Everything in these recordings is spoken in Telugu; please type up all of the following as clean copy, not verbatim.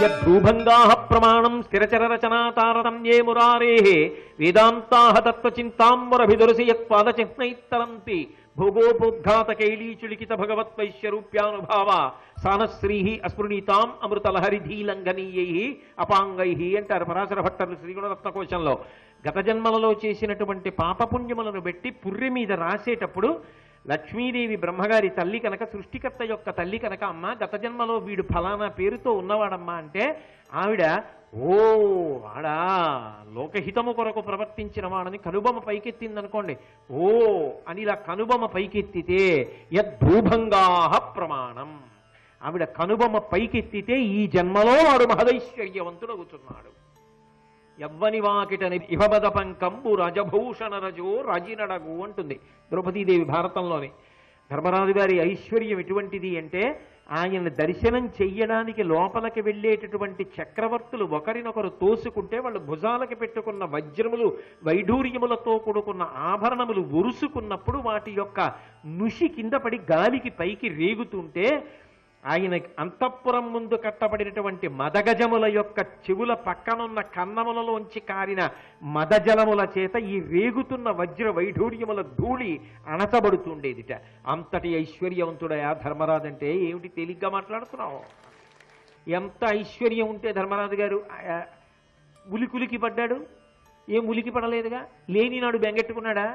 యద్భూభంగాః ప్రమాణం స్థిరచరరచనా తారతమ్యే మురారేః వేదాంతాః తత్వచింతాంబరభిదురసి యత్పాదచిహ్నైత్తరంతి భోగోపోద్ఘాతకైలీచులికిత భగవత్వైశ్యరూప్యానుభావ సానశ్రీః అస్మృణీతాం అమృతలహరిధీలంఘనీయైః అపాంగైః అంటారు పరాశర భట్టర్లు శ్రీగుణరత్నకోశంలో. గత జన్మలలో చేసినటువంటి పాపపుణ్యములను బట్టి పుర్రె మీద రాసేటప్పుడు లక్ష్మీదేవి బ్రహ్మగారి తల్లి కనుక, సృష్టికర్త యొక్క తల్లి కనుక, అమ్మ గత జన్మలో వీడు ఫలానా పేరుతో ఉన్నవాడమ్మా అంటే ఆవిడ ఓ వాడా లోకహితము కొరకు ప్రవర్తించిన వాడని కనుబొమ్మ పైకెత్తిందనుకోండి. ఓ అని ఇలా కనుబొమ్మ పైకెత్తితే యద్భూభంగాః ప్రమాణం, ఆవిడ కనుబొమ్మ పైకెత్తితే ఈ జన్మలో వాడు మహదైశ్వర్యవంతుడవుతున్నాడు. యవ్వని వాకిటని ఇహబద పంకంబు రజభూషణ రజో రజినడగు అంటుంది ద్రౌపదీదేవి భారతంలోని. ధర్మరాజు గారి ఐశ్వర్యం ఎటువంటిది అంటే ఆయన దర్శనం చెయ్యడానికి లోపలికి వెళ్ళేటటువంటి చక్రవర్తులు ఒకరినొకరు తోసుకుంటే వాళ్ళు భుజాలకి పెట్టుకున్న వజ్రములు వైఢూర్యములతో కూడుకున్న ఆభరణములు ఒరుసుకున్నప్పుడు వాటి యొక్క నుషి కింద పడి గాలికి పైకి రేగుతుంటే ఆయన అంతఃపురం ముందు కట్టబడినటువంటి మదగజముల యొక్క చెవుల పక్కనున్న కన్నములలోంచి కారిన మదజలముల చేత ఈ రేగుతున్న వజ్ర వైఢూర్యముల ధూళి అణచబడుతుండేదిట. అంతటి ఐశ్వర్యవంతుడయా ధర్మరాజు అంటే ఏమిటి తేలిగ్గా మాట్లాడుతున్నావు? ఎంత ఐశ్వర్యం ఉంటే ధర్మరాజు గారు ఉలికులికి పడ్డాడు? ఏం ఉలికి పడలేదుగా, లేనినాడు బెంగెట్టుకున్నాడా?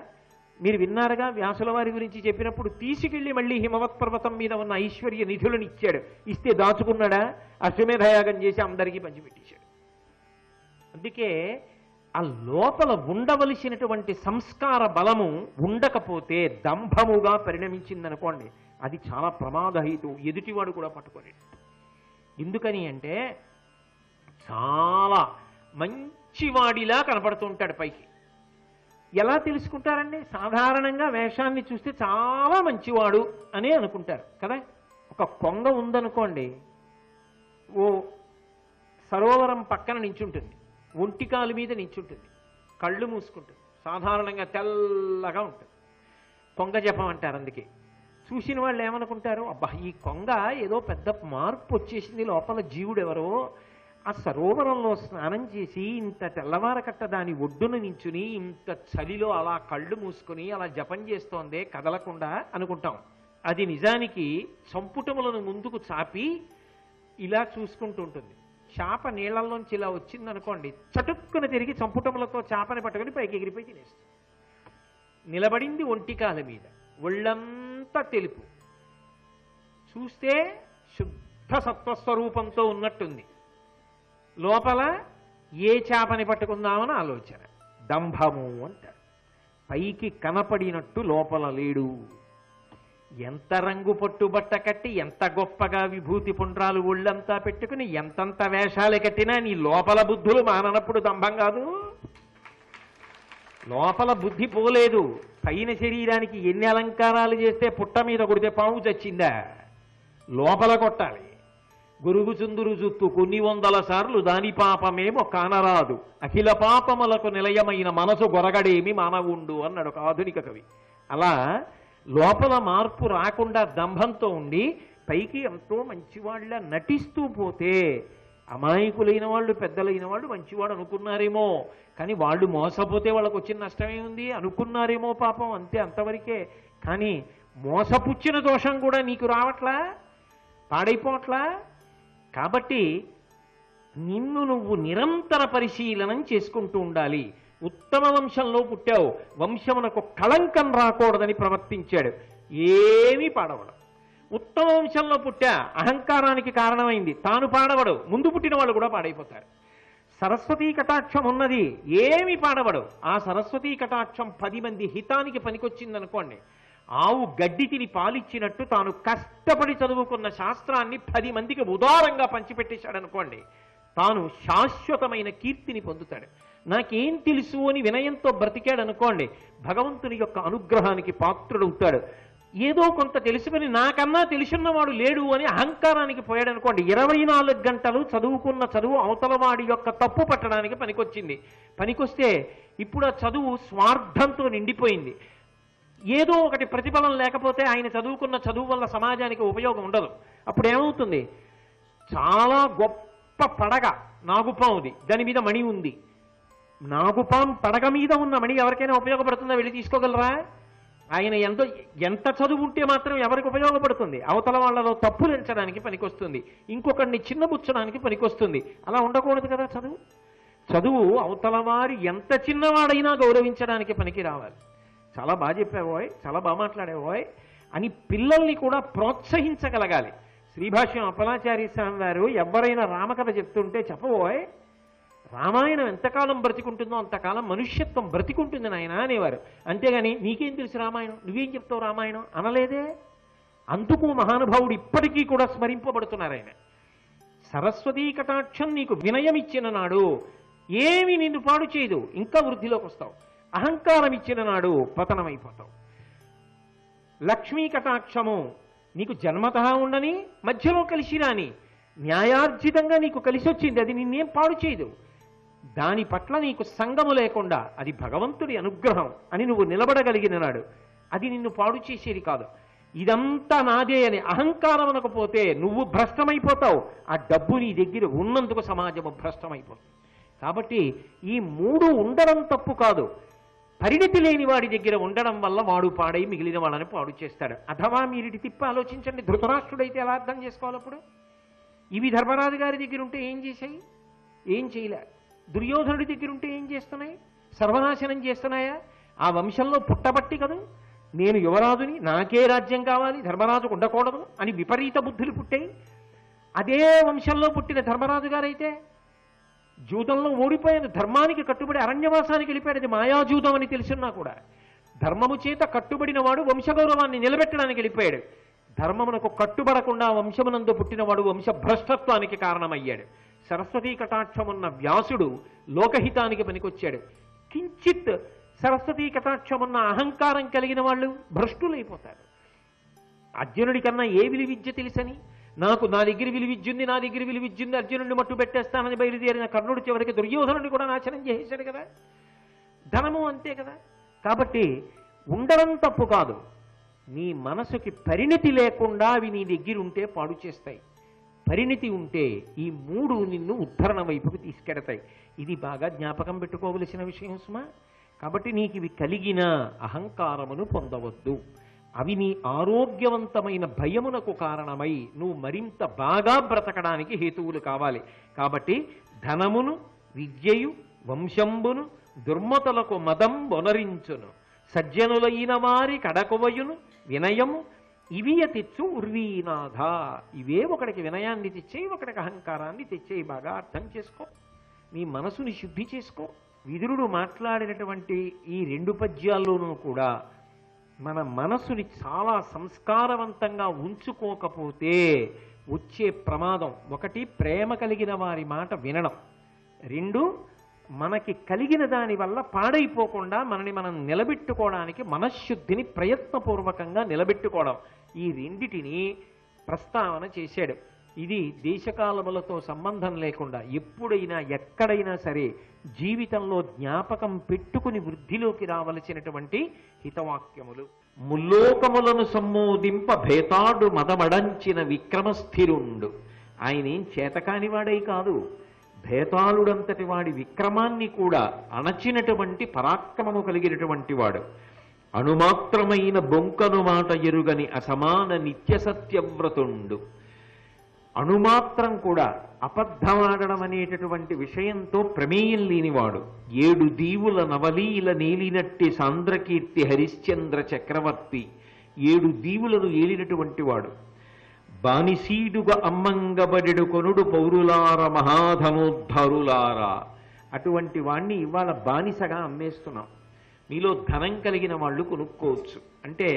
మీరు విన్నారుగా వ్యాసుల వారి గురించి చెప్పినప్పుడు తీసుకెళ్లి మళ్ళీ హిమవత్ పర్వతం మీద ఉన్న ఐశ్వర్య నిధులను ఇచ్చాడు. ఇస్తే దాచుకున్నాడా? అశ్వమేధయాగం చేసి అందరికీ పంచిపెట్టేశాడు. అందుకే ఆ లోపల ఉండవలసినటువంటి సంస్కార బలము ఉండకపోతే దంభముగా పరిణమించిందనుకోండి, అది చాలా ప్రమాదహేతు, ఎదుటివాడు కూడా పట్టుకోలేడు. ఎందుకని అంటే చాలా మంచివాడిలా కనపడుతూ ఉంటాడు పైకి. ఎలా తెలుసుకుంటారండి? సాధారణంగా వేషాన్ని చూస్తే చాలా మంచివాడు అని అనుకుంటారు కదా. ఒక కొంగ ఉందనుకోండి, ఓ సరోవరం పక్కన నించుంటుంది, ఒంటికాలు మీద నించుంటుంది, కళ్ళు మూసుకుంటుంది, సాధారణంగా తెల్లగా ఉంటుంది. కొంగ జపం అంటారు. అందుకే చూసిన వాళ్ళు ఏమనుకుంటారు, అబ్బా ఈ కొంగ ఏదో పెద్ద మార్పు వచ్చేసింది, లోపల జీవుడు ఎవరో ఆ సరోవరంలో స్నానం చేసి ఇంత తెల్లవారకట్ట దాని ఒడ్డున నించుని ఇంత చలిలో అలా కళ్ళు మూసుకుని అలా జపం చేస్తోందే కదలకుండా అనుకుంటాం. అది నిజానికి సంపుటములను ముందుకు చాపి ఇలా చూసుకుంటూ ఉంటుంది. చేప నీళ్లలోంచి ఇలా వచ్చిందనుకోండి, చటుక్కున తిరిగి సంపుటములతో చేపని పట్టుకుని పైకి ఎగిరిపోయి తినేస్తుంది. నిలబడింది ఒంటికాల మీద, ఒళ్ళంతా తెలుపు, చూస్తే శుద్ధ సత్వస్వరూపంతో ఉన్నట్టుంది. లోపల ఏ చేపని పట్టుకుందామని ఆలోచన. దంభము అంటారు. పైకి కనపడినట్టు లోపల లేడు. ఎంత రంగు పట్టుబట్ట కట్టి, ఎంత గొప్పగా విభూతి పుండ్రాలు ఒళ్ళంతా పెట్టుకుని ఎంతంత వేషాలు కట్టినా నీ లోపల బుద్ధులు మాననప్పుడు దంభం కాదు. లోపల బుద్ధి పోలేదు. పైన శరీరానికి ఎన్ని అలంకారాలు చేస్తే పుట్ట మీద కొడితే పాము చచ్చిందా? లోపల కొట్టాలి. గురుగు చుందురు జుత్తు కొన్ని వందల సార్లు దాని పాపమేమో కానరాదు, అఖిల పాపములకు నిలయమైన మనసు గొరగడేమి మానవుండు అన్నాడు ఒక ఆధునిక కవి. అలా లోపల మార్పు రాకుండా దంభంతో ఉండి పైకి ఎంతో మంచివాళ్ళ నటిస్తూ పోతే అమాయకులైన వాళ్ళు, పెద్దలైన వాళ్ళు మంచివాడు అనుకున్నారేమో, కానీ వాళ్ళు మోసపోతే వాళ్ళకు వచ్చిన నష్టమే ఉంది. అనుకున్నారేమో పాపం, అంతే, అంతవరకే. కానీ మోసపుచ్చిన దోషం కూడా నీకు రావట్లా, పాడైపోవట్లా. కాబట్టి నిన్ను నువ్వు నిరంతర పరిశీలనం చేసుకుంటూ ఉండాలి. ఉత్తమ వంశంలో పుట్టావు, వంశమునకు కళంకం రాకూడదని ప్రవర్తించాడు, ఏమీ పాడవడు. ఉత్తమ వంశంలో పుట్టా, అహంకారానికి కారణమైంది, తాను పాడవడు, ముందు పుట్టిన వాళ్ళు కూడా పాడైపోతారు. సరస్వతీ కటాక్షం ఉన్నది, ఏమీ పాడవడు. ఆ సరస్వతీ కటాక్షం 10 మంది హితానికి పనికొచ్చిందనుకోండి, ఆవు గడ్డి తిని పాలిచ్చినట్టు తాను కష్టపడి చదువుకున్న శాస్త్రాన్ని 10 మందికి ఉదారంగా పంచిపెట్టేశాడనుకోండి, తాను శాశ్వతమైన కీర్తిని పొందుతాడు. నాకేం తెలుసు అని వినయంతో బ్రతికాడనుకోండి, భగవంతుని యొక్క అనుగ్రహానికి పాత్రుడవుతాడు. ఏదో కొంత తెలుసుకుని నాకన్నా తెలుసున్నవాడు లేడు అని అహంకారానికి పోయాడనుకోండి, 24 గంటలు చదువుకున్న చదువు అవతలవాడి యొక్క తప్పు పట్టడానికి పనికొచ్చింది. పనికొస్తే ఇప్పుడు ఆ చదువు స్వార్థంతో నిండిపోయింది. ఏదో ఒకటి ప్రతిఫలం లేకపోతే ఆయన చదువుకున్న చదువు వల్ల సమాజానికి ఉపయోగం ఉండదు. అప్పుడు ఏమవుతుంది? చాలా గొప్ప గొప్ప పడగ నాగుపాముది, దాని మీద మణి ఉంది. నాగుపాం పడగ మీద ఉన్న మణి ఎవరికైనా ఉపయోగపడుతుందా? వెళ్ళి తీసుకోగలరా? ఆయన ఎంత చదువు ఉంటే మాత్రం ఎవరికి ఉపయోగపడుతుంది? అవతల వాళ్ళలో తప్పులు ఎంచడానికి పనికొస్తుంది, ఇంకొకరిని చిన్నబుచ్చడానికి పనికొస్తుంది. అలా ఉండకూడదు కదా. చదువు అవతల వారి ఎంత చిన్నవాడైనా గౌరవించడానికి పనికి రావాలి. చాలా బాగా చెప్పావోయ్, చాలా బాగా మాట్లాడేవోయ్ అని పిల్లల్ని కూడా ప్రోత్సహించగలగాలి. శ్రీభాష్యం అప్పలాచార్య స్వామి వారు ఎవరైనా రామకథ చెప్తుంటే చెప్పబోయ్, రామాయణం ఎంతకాలం బ్రతికుంటుందో అంతకాలం మనుష్యత్వం బ్రతికుంటుంది నాయన అనేవారు. అంతేగాని నీకేం తెలుసు రామాయణం, నువ్వేం చెప్తావు రామాయణం అనలేదే. అందుకు మహానుభావుడు ఇప్పటికీ కూడా స్మరింపబడుతున్నారు ఆయన. సరస్వతీ కటాక్షం నీకు వినయం ఇచ్చిన నాడు ఏమి నిన్ను పాడు చేయదు, ఇంకా వృద్ధిలోకి వస్తావు. అహంకారం ఇచ్చిన నాడు పతనమైపోతావు. లక్ష్మీ కటాక్షము నీకు జన్మతః ఉండని, మధ్యలో కలిసి రాని, న్యాయార్జితంగా నీకు కలిసి వచ్చింది, అది నిన్నేం పాడు చేయదు. దాని పట్ల నీకు సంగము లేకుండా అది భగవంతుడి అనుగ్రహం అని నువ్వు నిలబడగలిగిన నాడు అది నిన్ను పాడు చేసేది కాదు. ఇదంతా నాదే అని అహంకారం అనకపోతే నువ్వు భ్రష్టమైపోతావు. ఆ డబ్బు నీ దగ్గర ఉన్నందుకు సమాజము భ్రష్టమైపోతుంది. కాబట్టి ఈ మూడు ఉండడం తప్పు కాదు. పరిణతి లేని వాడి దగ్గర ఉండడం వల్ల వాడు పాడై మిగిలిన వాళ్ళని పాడు చేస్తాడు. అథవా మీరిటి తిప్పి ఆలోచించండి, ధృతరాష్ట్రుడైతే ఎలా అర్థం చేసుకోవాలి? అప్పుడు ఇవి ధర్మరాజు గారి దగ్గర ఉంటే ఏం చేశాయి? ఏం చేయలే. దుర్యోధనుడి దగ్గర ఉంటే ఏం చేస్తున్నాయి? సర్వనాశనం చేస్తున్నాయా? ఆ వంశంలో పుట్టబట్టి కదా నేను యువరాజుని, నాకే రాజ్యం కావాలి, ధర్మరాజుకు ఉండకూడదు అని విపరీత బుద్ధులు పుట్టాయి. అదే వంశంలో పుట్టిన ధర్మరాజు గారైతే జూదంలో ఓడిపోయిన, ధర్మానికి కట్టుబడి అరణ్యవాసానికి వెళ్ళిపోయాడు. అది మాయాజూదం అని తెలుసున్నా కూడా ధర్మము చేత కట్టుబడిన వాడు వంశగౌరవాన్ని నిలబెట్టడానికి వెళ్ళిపోయాడు. ధర్మమునకు కట్టుబడకుండా వంశమునందు పుట్టినవాడు వంశభ్రష్టత్వానికి కారణమయ్యాడు. సరస్వతీ కటాక్షమున్న వ్యాసుడు లోకహితానికి పనికొచ్చాడు. కించిత్ సరస్వతీ కటాక్షమున్న అహంకారం కలిగిన వాళ్ళు భ్రష్టులైపోతారు. అర్జునుడి కన్నా ఏ విలువిద్య తెలుసని, నా దగ్గర విలువిద్యుంది, నా దగ్గర విలువిద్యుంది, అర్జునుడిని మట్టు పెట్టేస్తానని బయలుదేరిన కర్ణుడి చివరికి దుర్యోధనుడిని కూడా నాశనం చేసేశాడు కదా. ధనము అంతే కదా. కాబట్టి ఉండడం తప్పు కాదు, నీ మనసుకి పరిణతి లేకుండా అవి నీ దగ్గర ఉంటే పాడు చేస్తాయి. పరిణతి ఉంటే ఈ మూడు నిన్ను ఉద్ధరణ వైపుకి తీసుకెడతాయి. ఇది బాగా జ్ఞాపకం పెట్టుకోవలసిన విషయం సుమా. కాబట్టి నీకు ఇవి కలిగిన అహంకారమును పొందవద్దు. అవి నీ ఆరోగ్యవంతమైన భయమునకు కారణమై నువ్వు మరింత బాగా బ్రతకడానికి హేతువులు కావాలి. కాబట్టి ధనమును, విద్యయు, వంశంబును దుర్మతులకు మదం వనరించును, సజ్జనులైన వారి కడకువయును వినయము ఇవియ తెచ్చు ఉర్వీనాథ. ఇవే ఒకడికి వినయాన్ని తెచ్చేయి, ఒకడికి అహంకారాన్ని తెచ్చేయి. బాగా అర్థం చేసుకో, నీ మనసుని శుద్ధి చేసుకో. విదురుడు మాట్లాడినటువంటి ఈ 2 పద్యాల్లోనూ కూడా మన మనసుని చాలా సంస్కారవంతంగా ఉంచుకోకపోతే వచ్చే ప్రమాదం, 1 ప్రేమ కలిగిన వారి మాట వినడం, 2 మనకి కలిగిన దాని వల్ల పాడైపోకుండా మనని మనం నిలబెట్టుకోవడానికి మనశ్శుద్ధిని ప్రయత్నపూర్వకంగా నిలబెట్టుకోవడం, ఈ రెండిటిని ప్రస్తావన చేశాడు. ఇది దేశకాలములతో సంబంధం లేకుండా ఎప్పుడైనా ఎక్కడైనా సరే జీవితంలో జ్ఞాపకం పెట్టుకుని వృద్ధిలోకి రావలసినటువంటి హితవాక్యములు. ముల్లోకములను సమ్మోదింప భేతాడు మదమడంచిన విక్రమస్థిరుండు. ఆయనేం చేతకానివాడై కాదు, భేతాళుడంతటి వాడి విక్రమాన్ని కూడా అణచినటువంటి పరాక్రమము కలిగినటువంటి వాడు. అణుమాత్రమైన బొంకను మాట ఎరుగని అసమాన నిత్య సత్యవ్రతుండు. అణుమాత్రం కూడా అబద్ధమాడడం అనేటటువంటి విషయంతో ప్రమేయం లేనివాడు. 7 దీవుల నవలీల నేలినట్టి సాంద్రకీర్తి హరిశ్చంద్ర చక్రవర్తి. 7 దీవులను ఏలినటువంటి వాడు. బానిసీడుగా అమ్మంగబడెడు కొనుడు పౌరులార మహాధనోద్ధరులారా. అటువంటి వాణ్ణి ఇవాళ బానిసగా అమ్మేస్తున్నాం. మీలో ధనం కలిగిన వాళ్ళు కొనుక్కోవచ్చు. అంటే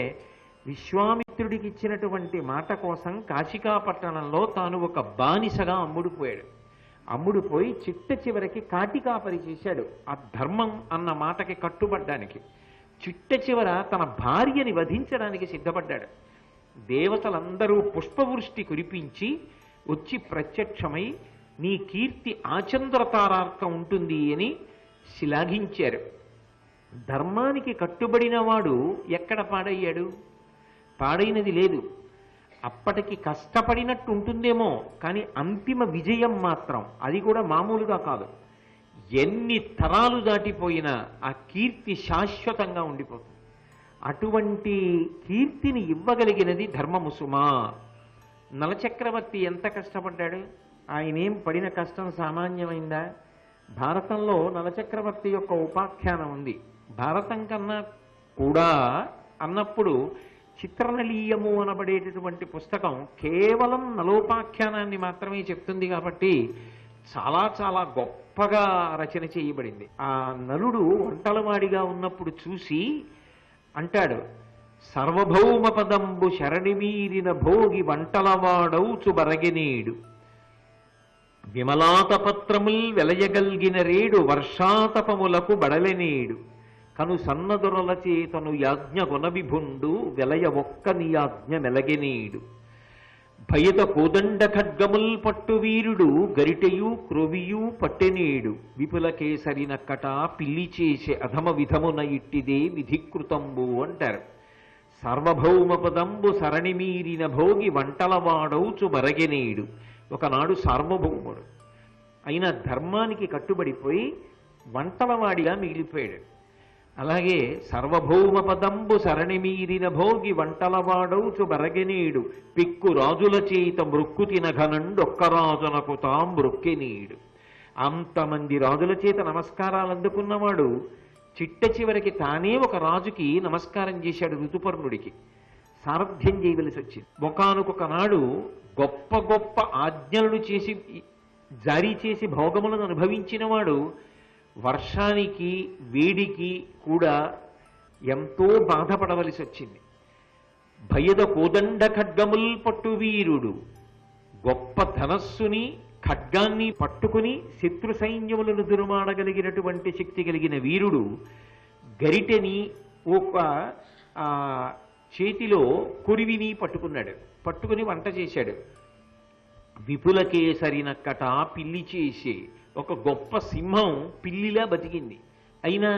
విశ్వామిత్రుడికి ఇచ్చినటువంటి మాట కోసం కాశికాపట్టణంలో తాను ఒక బానిసగా అమ్ముడుపోయాడు. అమ్ముడుపోయి చిట్ట చివరికి కాటికాపరి చేశాడు ఆ ధర్మం అన్న మాటకి కట్టుబడ్డానికి. చిట్ట చివర తన భార్యని వధించడానికి సిద్ధపడ్డాడు. దేవతలందరూ పుష్పవృష్టి కురిపించి వచ్చి ప్రత్యక్షమై నీ కీర్తి ఆచంద్రతారార్కం ఉంటుంది అని శ్లాఘించారు. ధర్మానికి కట్టుబడిన వాడు ఎక్కడ పాడయ్యాడు? పాడైనది లేదు. అప్పటికి కష్టపడినట్టు ఉంటుందేమో, కానీ అంతిమ విజయం మాత్రం అది కూడా మామూలుగా కాదు. ఎన్ని తరాలు దాటిపోయినా ఆ కీర్తి శాశ్వతంగా ఉండిపోతుంది. అటువంటి కీర్తిని ఇవ్వగలిగినది ధర్మము సుమా. నలచక్రవర్తి ఎంత కష్టపడ్డాడు? ఆయనేం పడిన కష్టం సామాన్యమైందా? భారతంలో నలచక్రవర్తి యొక్క ఉపాఖ్యానం ఉంది. భారతం కన్నా కూడా అన్నప్పుడు చిత్రనలీయము అనబడేటటువంటి పుస్తకం కేవలం నలోపాఖ్యానాన్ని మాత్రమే చెప్తుంది కాబట్టి చాలా చాలా గొప్పగా రచన చేయబడింది. ఆ నలుడు వంటలవాడిగా ఉన్నప్పుడు చూసి అంటాడు, సర్వభౌమ పదంబు శరణిమీరిన భోగి వంటలవాడౌచు బరగెనేడు, విమలాతపత్రముల్ వెలయగల్గిన రేడు వర్షాతపములకు బడలెనేడు, కను సన్నదొరల చేతను యాజ్ఞ గుణవిభుండు వెలయ ఒక్క నియాజ్ఞ మెలగెనేడు, భయత కోదండ ఖడ్గముల్ పట్టు వీరుడు గరిటెయు క్రొవియు పట్టెనేడు, విపుల కేసరి నక్కట పిల్లి చేసే అధమ విధమున ఇట్టిదే విధికృతంబు అంటారు. సార్వభౌమ పదంబు సరణిమీరిన భోగి వంటలవాడౌచు బరగెనేడు. ఒకనాడు సార్వభౌముడు అయిన ధర్మానికి కట్టుబడిపోయి వంటలవాడిగా మిగిలిపోయాడు. అలాగే సర్వభౌమ పదంబు సరణిమీరిన భోగి వంటలవాడౌచు బరగెనేడు, పిక్కు రాజుల చేత మృక్కు తినఘనండొక్కరాజునకు తాం మృక్కెనీడు. అంతమంది రాజుల చేత నమస్కారాలు అందుకున్నవాడు చిట్ట చివరికి తానే ఒక రాజుకి నమస్కారం చేశాడు, ఋతుపర్ణుడికి. సారథ్యం చేయవలసి వచ్చింది. ఒకానొక నాడు గొప్ప గొప్ప ఆజ్ఞలను చేసి జారీ చేసి భోగములను అనుభవించిన వాడు వర్షానికి వేడికి కూడా ఎంతో బాధపడవలసి వచ్చింది. భయద కోదండ ఖడ్గముల్ పట్టు వీరుడు, గొప్ప ధనస్సుని ఖడ్గాన్ని పట్టుకుని శత్రు సైన్యములను దురుమాడగలిగినటువంటి శక్తి కలిగిన వీరుడు గరిటెని ఒక చేతిలో కురివిని పట్టుకున్నాడు. పట్టుకుని వంట చేశాడు. విపులకేసరి నక్కట పిల్లి చేసే ఒక గొప్ప సింహం పిల్లిలా బతికింది. అయినా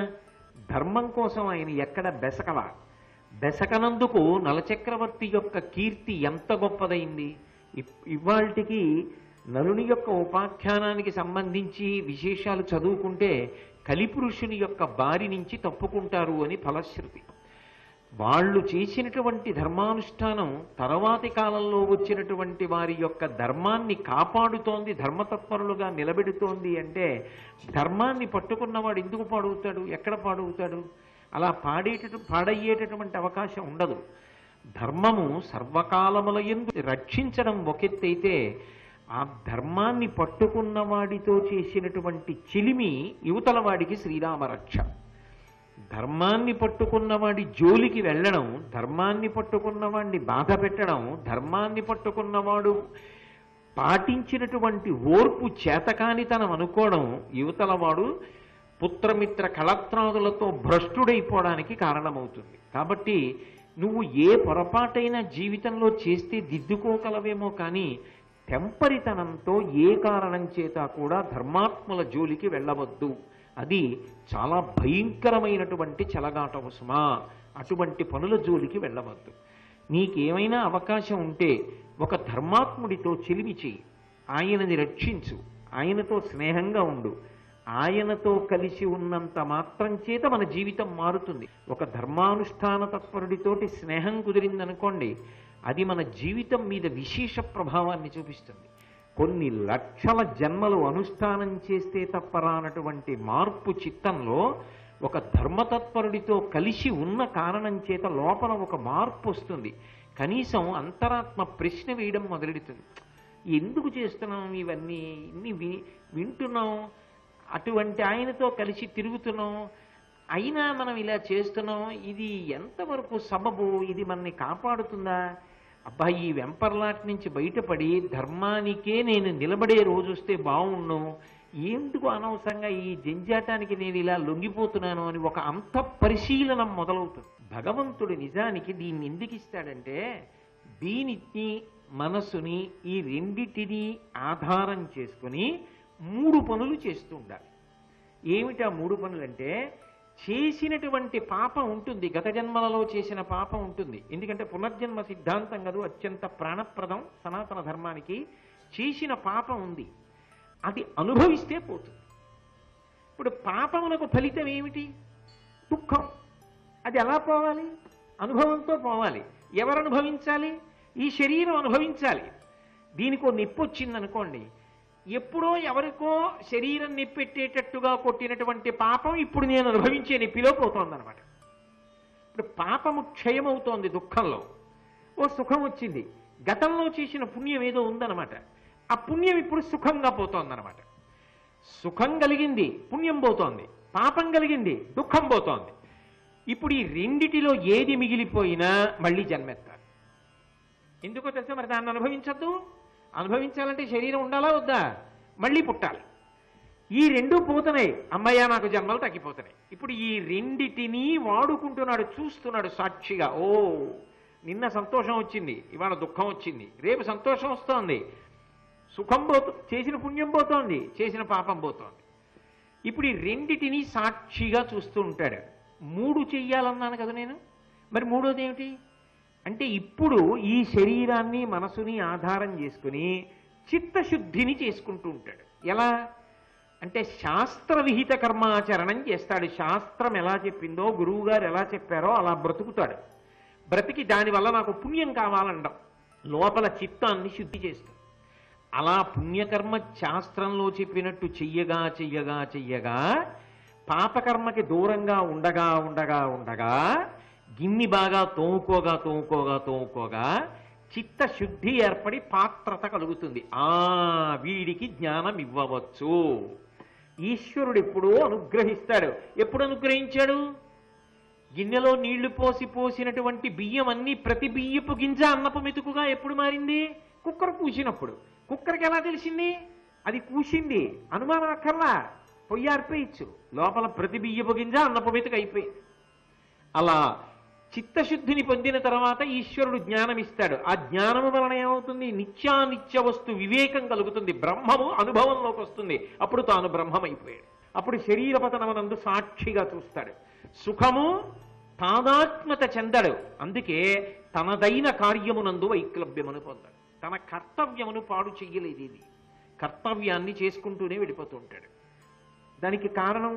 ధర్మం కోసం ఆయన ఎక్కడ బెసకనందుకు నలచక్రవర్తి యొక్క కీర్తి ఎంత గొప్పదైంది. ఇవాల్టికి నలుని యొక్క ఉపాఖ్యానానికి సంబంధించి విశేషాలు చదువుకుంటే కలిపురుషుని యొక్క బారి నుంచి తప్పుకుంటారు అని ఫలశ్రుతి. వాళ్ళు చేసినటువంటి ధర్మానుష్ఠానం తర్వాతి కాలంలో వచ్చినటువంటి వారి యొక్క ధర్మాన్ని కాపాడుతోంది, ధర్మతత్పరులుగా నిలబెడుతోంది. అంటే ధర్మాన్ని పట్టుకున్నవాడు ఎందుకు పాడవుతాడు? ఎక్కడ పాడవుతాడు? అలా పాడయ్యేటటువంటి అవకాశం ఉండదు. ధర్మము సర్వకాలముల యందు రక్షించడం ఒకెత్తైతే, ఆ ధర్మాన్ని పట్టుకున్న వాడితో చేసినటువంటి చిలిమి యువతల వాడికి శ్రీరామరక్ష. ధర్మాన్ని పట్టుకున్నవాడి జోలికి వెళ్ళడం, ధర్మాన్ని పట్టుకున్నవాడిని బాధ పెట్టడం, ధర్మాన్ని పట్టుకున్నవాడు పాటించినటువంటి ఓర్పు చేతకానితనం అనుకోవడం యువతలవాడు పుత్రమిత్ర కళత్రాదులతో భ్రష్టుడైపోవడానికి కారణమవుతుంది. కాబట్టి నువ్వు ఏ పొరపాటైనా జీవితంలో చేస్తే దిద్దుకోగలవేమో కానీ తెంపరితనంతో ఏ కారణం చేత కూడా ధర్మాత్ముల జోలికి వెళ్ళవద్దు. అది చాలా భయంకరమైనటువంటి చెలగాటము సుమా. అటువంటి పనుల జోలికి వెళ్ళవద్దు. నీకేమైనా అవకాశం ఉంటే ఒక ధర్మాత్ముడితో చెలిమి చెయ్యి, ఆయనని రక్షించు, ఆయనతో స్నేహంగా ఉండు. ఆయనతో కలిసి ఉన్నంత మాత్రం చేత మన జీవితం మారుతుంది. ఒక ధర్మానుష్ఠాన తత్పరుడితోటి స్నేహం కుదిరిందనుకోండి, అది మన జీవితం మీద విశేష ప్రభావాన్ని చూపిస్తుంది. కొన్ని లక్షల జన్మలు అనుష్ఠానం చేస్తే తప్పరానటువంటి మార్పు చిత్తంలో ఒక ధర్మతత్పరుడితో కలిసి ఉన్న కారణం చేత లోపల ఒక మార్పు వస్తుంది. కనీసం అంతరాత్మ ప్రశ్న వేయడం మొదలెడుతుంది. ఎందుకు చేస్తున్నాం ఇవన్నీ? ఇన్ని వింటున్నాం, అటువంటి ఆయనతో కలిసి తిరుగుతున్నాం, అయినా మనం ఇలా చేస్తున్నాం, ఇది ఎంతవరకు సబబు? ఇది మనని కాపాడుతుందా? అబ్బా, ఈ వెంపర్లాట్ నుంచి బయటపడి ధర్మానికే నేను నిలబడే రోజు వస్తే బాగుండు, ఎందుకు అనవసరంగా ఈ జంజాటానికి నేను ఇలా లొంగిపోతున్నాను అని ఒక అంత పరిశీలనం మొదలవుతుంది. భగవంతుడు నిజానికి దీన్ని ఎందుకు ఇస్తాడంటే, దీనిని మనసుని ఈ రెండిటిని ఆధారం చేసుకుని 3 పనులు చేస్తూ ఉండాలి. ఏమిటా 3 పనులంటే, చేసినటువంటి పాపం ఉంటుంది, గత జన్మలలో చేసిన పాపం ఉంటుంది. ఎందుకంటే పునర్జన్మ సిద్ధాంతం కదూ అత్యంత ప్రాణప్రదం సనాతన ధర్మానికి. చేసిన పాపం ఉంది, అది అనుభవిస్తే పోతుంది. ఇప్పుడు పాపమునకు ఫలితం ఏమిటి? దుఃఖం. అది ఎలా పోవాలి? అనుభవంతో పోవాలి. ఎవరు అనుభవించాలి? ఈ శరీరం అనుభవించాలి. దీనికో నొప్పి వచ్చిందనుకోండి, ఎప్పుడో ఎవరికో శరీరం నిప్పెట్టేటట్టుగా కొట్టినటువంటి పాపం ఇప్పుడు నేను అనుభవించే నొప్పిలో పోతోందనమాట. ఇప్పుడు పాపము క్షయమవుతోంది దుఃఖంలో. ఓ సుఖం వచ్చింది, గతంలో చేసిన పుణ్యం ఏదో ఉందన్నమాట. ఆ పుణ్యం ఇప్పుడు సుఖంగా పోతోందనమాట. సుఖం కలిగింది, పుణ్యం పోతోంది. పాపం కలిగింది, దుఃఖం పోతోంది. ఇప్పుడు ఈ రెండిటిలో ఏది మిగిలిపోయినా మళ్ళీ జన్మెత్తాలి. ఎందుకో తెలుసా? మరి దాన్ని అనుభవించద్దు. అనుభవించాలంటే శరీరం ఉండాలా వద్దా? మళ్ళీ పుట్టాలి. ఈ రెండు పోతున్నాయి, అమ్మయ్య నాకు జన్మలు తగ్గిపోతున్నాయి. ఇప్పుడు ఈ రెండిటినీ వాడుకుంటున్నాడు, చూస్తున్నాడు సాక్షిగా. ఓ, నిన్న సంతోషం వచ్చింది, ఇవాళ దుఃఖం వచ్చింది, రేపు సంతోషం వస్తోంది. సుఖం చేసిన పుణ్యం పోతోంది, చేసిన పాపం పోతోంది. ఇప్పుడు ఈ రెండిటినీ సాక్షిగా చూస్తూ ఉంటాడు. 3 చెయ్యాలన్నాను కదా నేను. మరి మూడోది ఏమిటి అంటే, ఇప్పుడు ఈ శరీరాన్ని మనసుని ఆధారం చేసుకుని చిత్తశుద్ధిని చేసుకుంటూ ఉంటాడు. ఎలా అంటే, శాస్త్ర విహిత కర్మాచరణం చేస్తాడు. శాస్త్రం ఎలా చెప్పిందో, గురువు గారు ఎలా చెప్పారో అలా బ్రతుకుతాడు. బ్రతికి దానివల్ల నాకు పుణ్యం కావాలండం లోపల చిత్తాన్ని శుద్ధి చేస్తాడు. అలా పుణ్యకర్మ శాస్త్రంలో చెప్పినట్టు చెయ్యగా చెయ్యగా చెయ్యగా పాపకర్మకి దూరంగా ఉండగా ఉండగా ఉండగా గిన్ని బాగా తోముకోగా తోముకోగా తోముకోగా చిత్తశుద్ధి ఏర్పడి పాత్రత కలుగుతుంది. వీడికి జ్ఞానం ఇవ్వవచ్చు. ఈశ్వరుడు ఎప్పుడూ అనుగ్రహిస్తాడు. ఎప్పుడు అనుగ్రహించాడు? గిన్నెలో నీళ్లు పోసినటువంటి బియ్యం అన్నీ ప్రతి బియ్యపు గింజ అన్నపు మెతుకుగా ఎప్పుడు మారింది? కుక్కర కూసినప్పుడు. కుక్కర్కి ఎలా తెలిసింది? అది కూసింది, అనుమానం అక్కర్లా, పొయ్యి ఆర్పేయచ్చు. లోపల ప్రతి బియ్యపు గింజ అన్నపు మెతుకు అయిపోయింది. అలా చిత్తశుద్ధిని పొందిన తర్వాత ఈశ్వరుడు జ్ఞానం ఇస్తాడు. ఆ జ్ఞానము వలన ఏమవుతుంది? నిత్యానిత్య వస్తు వివేకం కలుగుతుంది. బ్రహ్మము అనుభవంలోకి వస్తుంది. అప్పుడు తాను బ్రహ్మమైపోయాడు. అప్పుడు శరీరపతనమునందు సాక్షిగా చూస్తాడు. సుఖము తాదాత్మత చెందడు. అందుకే తనదైన కార్యమునందు వైక్లభ్యమును పొందాడు. తన కర్తవ్యమును పాడు చెయ్యలేదు. ఇది కర్తవ్యాన్ని చేసుకుంటూనే వెళ్ళిపోతూ ఉంటాడు. దానికి కారణం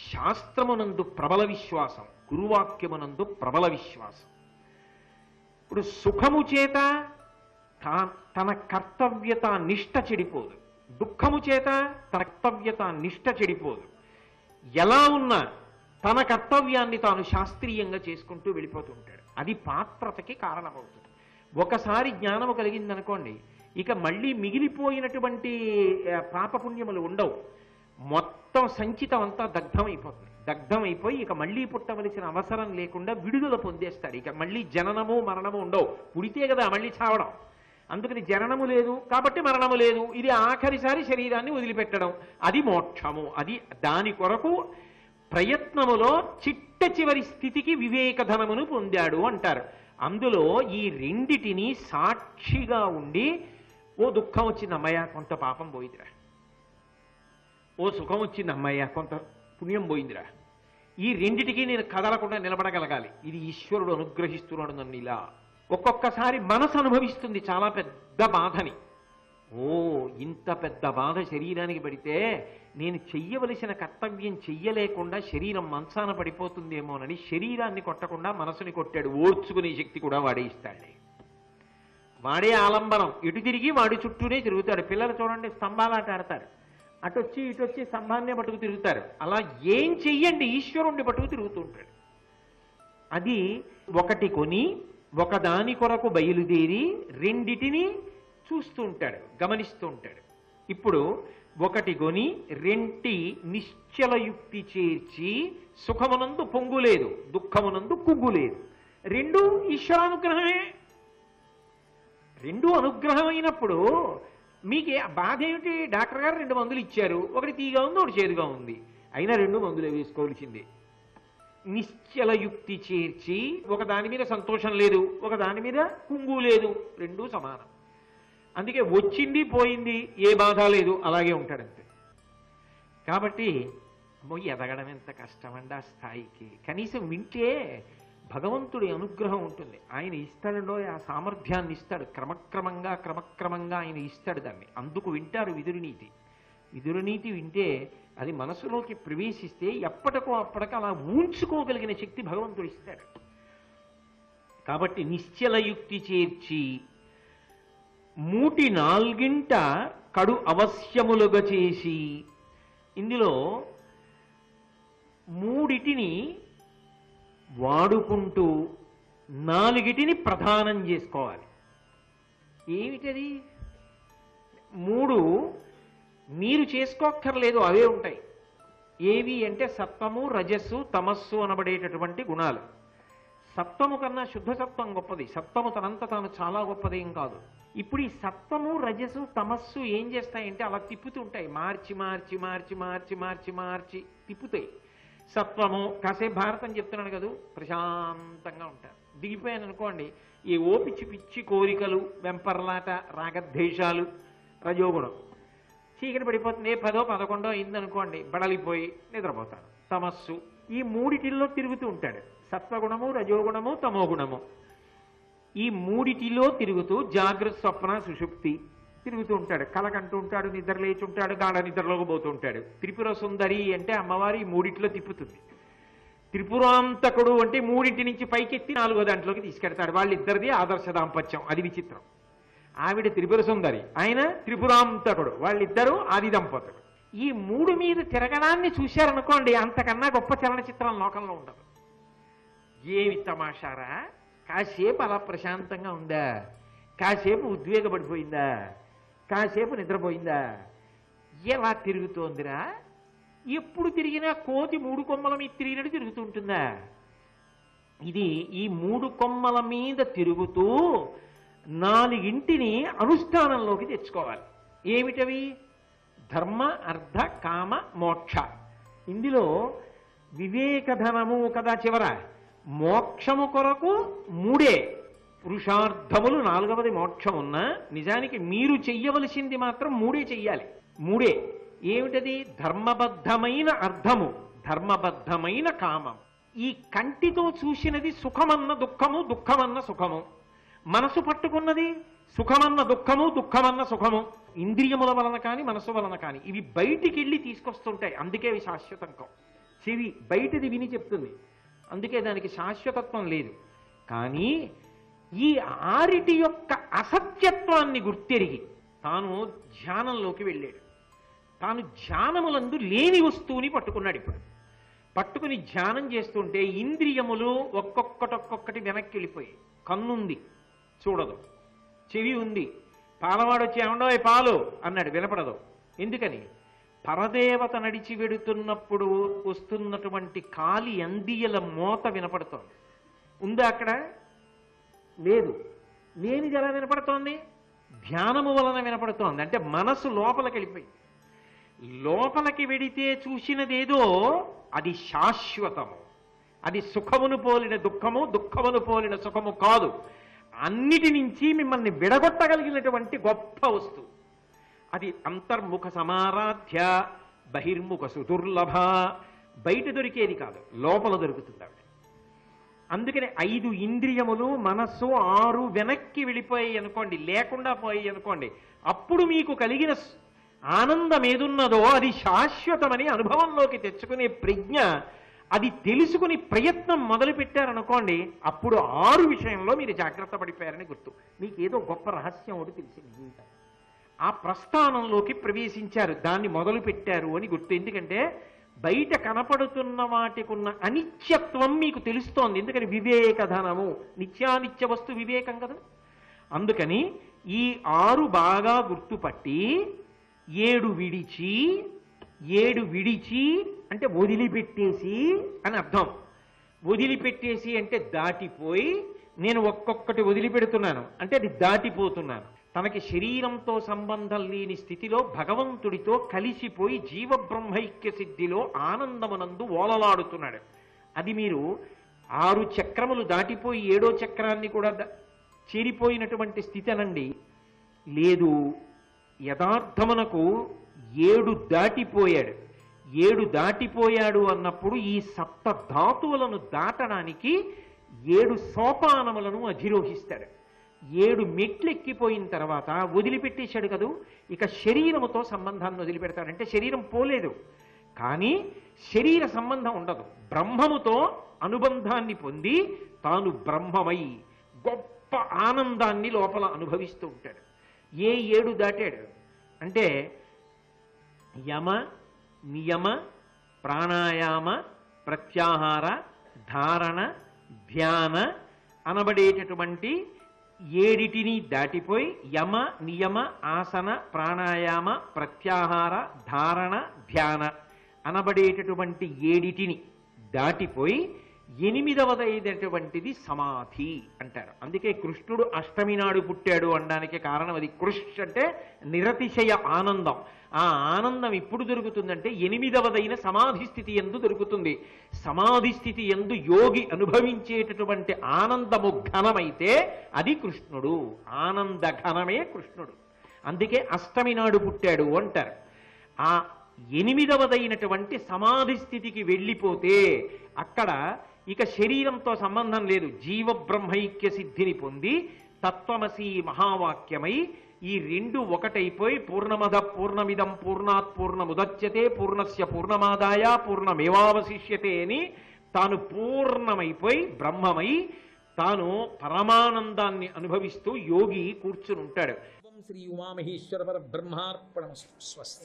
శాస్త్రమునందు ప్రబల విశ్వాసం, గురువాక్యమునందు ప్రబల విశ్వాసం. ఇప్పుడు సుఖము చేత తన కర్తవ్యత నిష్ట చెడిపోదు, దుఃఖము చేత తన కర్తవ్యత నిష్ట చెడిపోదు. ఎలా ఉన్నా తన కర్తవ్యాన్ని తాను శాస్త్రీయంగా చేసుకుంటూ వెళ్ళిపోతూ ఉంటాడు. అది పాత్రతకి కారణమవుతుంది. ఒకసారి జ్ఞానము కలిగిందనుకోండి, ఇక మళ్ళీ మిగిలిపోయినటువంటి పాపపుణ్యములు ఉండవు. మొత్తం సంచితం అంతా దగ్ధమైపోతుంది. దగ్ధమైపోయి ఇక మళ్ళీ పుట్టవలసిన అవసరం లేకుండా విడుదల పొందేస్తాడు. ఇక మళ్ళీ జననము మరణము ఉండవు. పుడితే కదా మళ్ళీ చావడం. అందుకని జననము లేదు కాబట్టి మరణము లేదు. ఇది ఆఖరిసారి శరీరాన్ని వదిలిపెట్టడం. అది మోక్షము. అది దాని కొరకు ప్రయత్నములో చిట్ట చివరి స్థితికి వివేకధనమును పొందాడు అంటారు. అందులో ఈ రెండిటిని సాక్షిగా ఉండి, ఓ దుఃఖం వచ్చింది అమ్మయ్య కొంత పాపం పోయిందిరా, ఓ సుఖం వచ్చింది అమ్మయ్య కొంత పుణ్యం పోయిందిరా, ఈ రెండిటికి నేను కదలకుండా నిలబడగలగాలి. ఇది ఈశ్వరుడు అనుగ్రహిస్తున్నాడు నన్ను. ఇలా ఒక్కొక్కసారి మనసు అనుభవిస్తుంది చాలా పెద్ద బాధని. ఓ, ఇంత పెద్ద బాధ శరీరానికి పడితే నేను చెయ్యవలసిన కర్తవ్యం చెయ్యలేకుండా శరీరం మంచాన పడిపోతుందేమోనని శరీరాన్ని కొట్టకుండా మనసుని కొట్టాడు. ఓర్చుకునే శక్తి కూడా వాడే ఇస్తాడే. వాడే ఆలంబనం. ఎటు తిరిగి వాడి చుట్టూనే తిరుగుతాడు. పిల్లలు చూడండి, స్తంభాలాట ఆడతారు. అటొచ్చి ఇటొచ్చి స్తంభాన్నే పట్టుకు తిరుగుతారు. అలా ఏం చెయ్యండి ఈశ్వరుణ్ణి పట్టుకు తిరుగుతూ ఉంటాడు. అది ఒకటి కొని ఒకదాని కొరకు బయలుదేరి రెండిటిని చూస్తూ ఉంటాడు, గమనిస్తూ ఉంటాడు. ఇప్పుడు ఒకటి కొని రెంటి నిశ్చలయుక్తి చేర్చి సుఖమునందు పొంగు లేదు, దుఃఖమునందు కుగ్గు లేదు. రెండు ఈశ్వరానుగ్రహమే. రెండు అనుగ్రహమైనప్పుడు మీకే బాధ ఏమిటి? డాక్టర్ గారు 2 మందులు ఇచ్చారు, ఒకటి తీగా ఉంది ఒకటి చేదుగా ఉంది, అయినా 2 మందులే వేసుకోవాల్సిందే. నిశ్చలయుక్తి చేర్చి ఒక దాని మీద సంతోషం లేదు, ఒక దాని మీద కుంగు లేదు, రెండూ సమానం. అందుకే వచ్చింది పోయింది, ఏ బాధ లేదు, అలాగే ఉంటాడంతే. కాబట్టి ఎదగడం ఎంత కష్టమండి ఆ స్థాయికి. కనీసం వింటే భగవంతుడి అనుగ్రహం ఉంటుంది. ఆయన ఇస్తాడో ఆ సామర్థ్యాన్ని ఇస్తాడు. క్రమక్రమంగా ఆయన ఇస్తాడు దాన్ని. అందుకు వింటారు విదురునీతి. విదురునీతి వింటే అది మనసులోకి ప్రవేశిస్తే ఎప్పటికో అప్పటికి అలా ఊంచుకోగలిగిన శక్తి భగవంతుడు ఇస్తాడు. కాబట్టి నిశ్చల యుక్తి చేర్చి మూటి నాల్గింట కడు అవశ్యములుగా చేసి, ఇందులో మూడిటిని వాడుకుంటూ నాలుగిటిని ప్రధానం చేసుకోవాలి. ఏమిటది? మూడు మీరు చేసుకోక్కర్లేదు, అవే ఉంటాయి. ఏవి అంటే సత్వము, రజస్సు, తమస్సు అనబడేటటువంటి గుణాలు. సత్వము కన్నా శుద్ధ సత్వం గొప్పది. సత్వము తనంత తాను చాలా గొప్పదేం కాదు. ఇప్పుడు ఈ సత్వము, రజస్సు, తమస్సు ఏం చేస్తాయంటే అలా తిప్పుతుంటాయి. మార్చి మార్చి మార్చి మార్చి మార్చి మార్చి తిప్పుతాయి. సత్వము కాసేపు భారతం చెప్తున్నాడు కదా, ప్రశాంతంగా ఉంటారు. దిగిపోయాను అనుకోండి, ఏ పిచ్చి పిచ్చి కోరికలు, వెంపర్లాట, రాగద్వేషాలు. రజోగుణం చీకటి పడిపోతుంది. 10, 11 అయిందనుకోండి, బడలిపోయి నిద్రపోతాడు. తమస్సు ఈ మూడిటిల్లో తిరుగుతూ ఉంటాడు. సత్వగుణము, రజోగుణము, తమోగుణము. ఈ మూడిటిలో తిరుగుతూ జాగ్రత్త, స్వప్న, సుషుప్తి తిరుగుతూ ఉంటాడు. కలకంటూ ఉంటాడు, నిద్ర లేచి ఉంటాడు, గాఢ నిద్రలోకి పోతూ ఉంటాడు. త్రిపుర సుందరి అంటే అమ్మవారి మూడిట్లో తిప్పుతుంది. త్రిపురాంతకుడు అంటే మూడింటి నుంచి పైకెత్తి 4వ దాంట్లోకి తీసుకెడతాడు. వాళ్ళిద్దరిది ఆదర్శ దాంపత్యం. అది విచిత్రం. ఆవిడ త్రిపుర సుందరి, ఆయన త్రిపురాంతకుడు. వాళ్ళిద్దరూ ఆది దంపతుడు. ఈ మూడు మీద తిరగడాన్ని చూశారనుకోండి, అంతకన్నా గొప్ప చలనచిత్రం లోకంలో ఉండదు. ఏమి తమాషారా! కాసేపు అలా ప్రశాంతంగా ఉందా, కాసేపు ఉద్వేగపడిపోయిందా, కాసేపు నిద్రపోయిందా, ఎలా తిరుగుతోందిరా? ఎప్పుడు తిరిగినా కోతి 3 కొమ్మల మీద తిరిగినట్టు తిరుగుతుంటుందా? ఇది ఈ 3 కొమ్మల మీద తిరుగుతూ 4 అనుష్ఠానంలోకి తెచ్చుకోవాలి. ఏమిటవి? ధర్మ, అర్థ, కామ, మోక్ష. ఇందులో వివేకధనము కదా చివర. మోక్షము కొరకు 3 పురుషార్థములు, 4వది మోక్షం ఉన్నా నిజానికి మీరు చెయ్యవలసింది మాత్రం 3 చెయ్యాలి. 3 ఏమిటది? ధర్మబద్ధమైన అర్థము, ధర్మబద్ధమైన కామం. ఈ కంటితో చూసినది సుఖమన్న దుఃఖము, దుఃఖమన్న సుఖము. మనసు పట్టుకున్నది సుఖమన్న దుఃఖము, దుఃఖమన్న సుఖము. ఇంద్రియముల వలన కానీ మనసు వలన కానీ ఇవి బయటికి వెళ్ళి తీసుకొస్తుంటాయి. అందుకే అవి శాశ్వతం కావు. చెవి బయటది విని చెప్తుంది, అందుకే దానికి శాశ్వతత్వం లేదు. కానీ ఈ 6 యొక్క అసత్యత్వాన్ని గుర్తెరిగి తాను ధ్యానంలోకి వెళ్ళాడు. తాను ధ్యానములందు లేని వస్తువుని పట్టుకున్నాడు. ఇప్పుడు పట్టుకుని ధ్యానం చేస్తుంటే ఇంద్రియములు ఒక్కొక్కటి వెనక్కి వెళ్ళిపోయి. కన్నుంది, చూడదు. చెవి ఉంది, పాలవాడు వచ్చి ఏమండో పాలు అన్నాడు, వినపడదు. ఎందుకని? పరదేవత నడిచి వెడుతున్నప్పుడు వస్తున్నటువంటి కాలి అందియల మోత వినపడుతోంది. ఉందా అక్కడ? లేదు. లేనిది ఎలా వినపడుతోంది? ధ్యానము వలన వినపడుతోంది. అంటే మనసు లోపలికి వెళ్ళిపోయింది. లోపలికి వెడితే చూసినదేదో అది శాశ్వతము. అది సుఖమును పోలిన దుఃఖము, దుఃఖమును పోలిన సుఖము కాదు. అన్నిటి నుంచి మిమ్మల్ని విడగొట్టగలిగినటువంటి గొప్ప వస్తువు అది. అంతర్ముఖ సమారాధ్య బహిర్ముఖ సుదుర్లభ. బయట దొరికేది కాదు, లోపల దొరుకుతుంది ఆవిడ. అందుకని 5 ఇంద్రియములు, మనస్సు 6 వెనక్కి వెళ్ళిపోయాయి అనుకోండి, లేకుండా పోయాయి అనుకోండి, అప్పుడు మీకు కలిగిన ఆనందం ఏదున్నదో అది శాశ్వతమని అనుభవంలోకి తెచ్చుకునే ప్రజ్ఞ, అది తెలుసుకుని ప్రయత్నం మొదలు పెట్టారనుకోండి, అప్పుడు 6 విషయంలో మీరు జాగ్రత్త పడిపోయారని గుర్తు. మీకు ఏదో గొప్ప రహస్యం ఒకటి తెలిసింది జీవితం. ఆ ప్రస్థానంలోకి ప్రవేశించారు, దాన్ని మొదలు పెట్టారు అని గుర్తు. ఎందుకంటే బయట కనపడుతున్న వాటికున్న అనిత్యత్వం మీకు తెలుస్తోంది. ఎందుకని? వివేకధనము, నిత్యానిత్య వస్తు వివేకం కదా. అందుకని ఈ 6 బాగా గుర్తుపట్టి 7 విడిచి, 7 విడిచి అంటే వదిలిపెట్టేసి అని అర్థం. వదిలిపెట్టేసి అంటే దాటిపోయి, నేను ఒక్కొక్కటి వదిలిపెడుతున్నాను అంటే అది దాటిపోతున్నాను. తనకి శరీరంతో సంబంధం లేని స్థితిలో భగవంతుడితో కలిసిపోయి జీవబ్రహ్మైక్య సిద్ధిలో ఆనందమునందు ఓలలాడుతున్నాడు. అది మీరు 6 చక్రములు దాటిపోయి 7వ చక్రాన్ని కూడా చేరిపోయినటువంటి స్థితి అనండి. లేదు, యథార్థమునకు 7 దాటిపోయాడు. 7 దాటిపోయాడు అన్నప్పుడు ఈ సప్త ధాతువులను దాటడానికి 7 సోపానములను అధిరోహిస్తాడు. 7 మెట్లు ఎక్కిపోయిన తర్వాత వదిలిపెట్టేశాడు కదూ, ఇక శరీరముతో సంబంధాన్ని వదిలిపెడతాడంటే శరీరం పోలేదు, కానీ శరీర సంబంధం ఉండదు. బ్రహ్మముతో అనుబంధాన్ని పొంది తాను బ్రహ్మమై గొప్ప ఆనందాన్ని లోపల అనుభవిస్తూ ఉంటాడు. ఏ 7 దాటాడు అంటే యమ, నియమ, ప్రాణాయామ, ప్రత్యాహార, ధారణ, ధ్యాన అనబడేటటువంటి 7 దాటిపోయి యమ, నియమ, ఆసన, ప్రాణాయామ, ప్రత్యాహార, ధారణ, ధ్యాన అనబడేటటువంటి 7 దాటిపోయి 8వదైనటువంటిది సమాధి అంటారు. అందుకే కృష్ణుడు అష్టమి నాడు పుట్టాడు అనడానికి కారణం అది. కృష్ అంటే నిరతిశయ ఆనందం. ఆ ఆనందం ఇప్పుడు దొరుకుతుందంటే 8వదైన సమాధి స్థితి యందు దొరుకుతుంది. సమాధి స్థితి యందు యోగి అనుభవించేటటువంటి ఆనందము ఘనమైతే అది కృష్ణుడు. ఆనంద ఘనమే కృష్ణుడు. అందుకే అష్టమి నాడు పుట్టాడు అంటారు. ఆ 8వదైనటువంటి సమాధి స్థితికి వెళ్ళిపోతే అక్కడ ఇక శరీరంతో సంబంధం లేదు. జీవ బ్రహ్మైక్య సిద్ధిని పొంది తత్వమసి మహావాక్యమై ఈ 2 ఒకటైపోయి పూర్ణమద పూర్ణమిదం పూర్ణాత్ పూర్ణముదచ్యతే పూర్ణస్య పూర్ణమాదాయ పూర్ణమేవావశిష్యతే అని తాను పూర్ణమైపోయి బ్రహ్మమై తాను పరమానందాన్ని అనుభవిస్తూ యోగి కూర్చుని ఉంటాడు. శ్రీ ఉమామహేశ్వర పరబ్రహ్మార్పణమస్తు. స్వస్తి.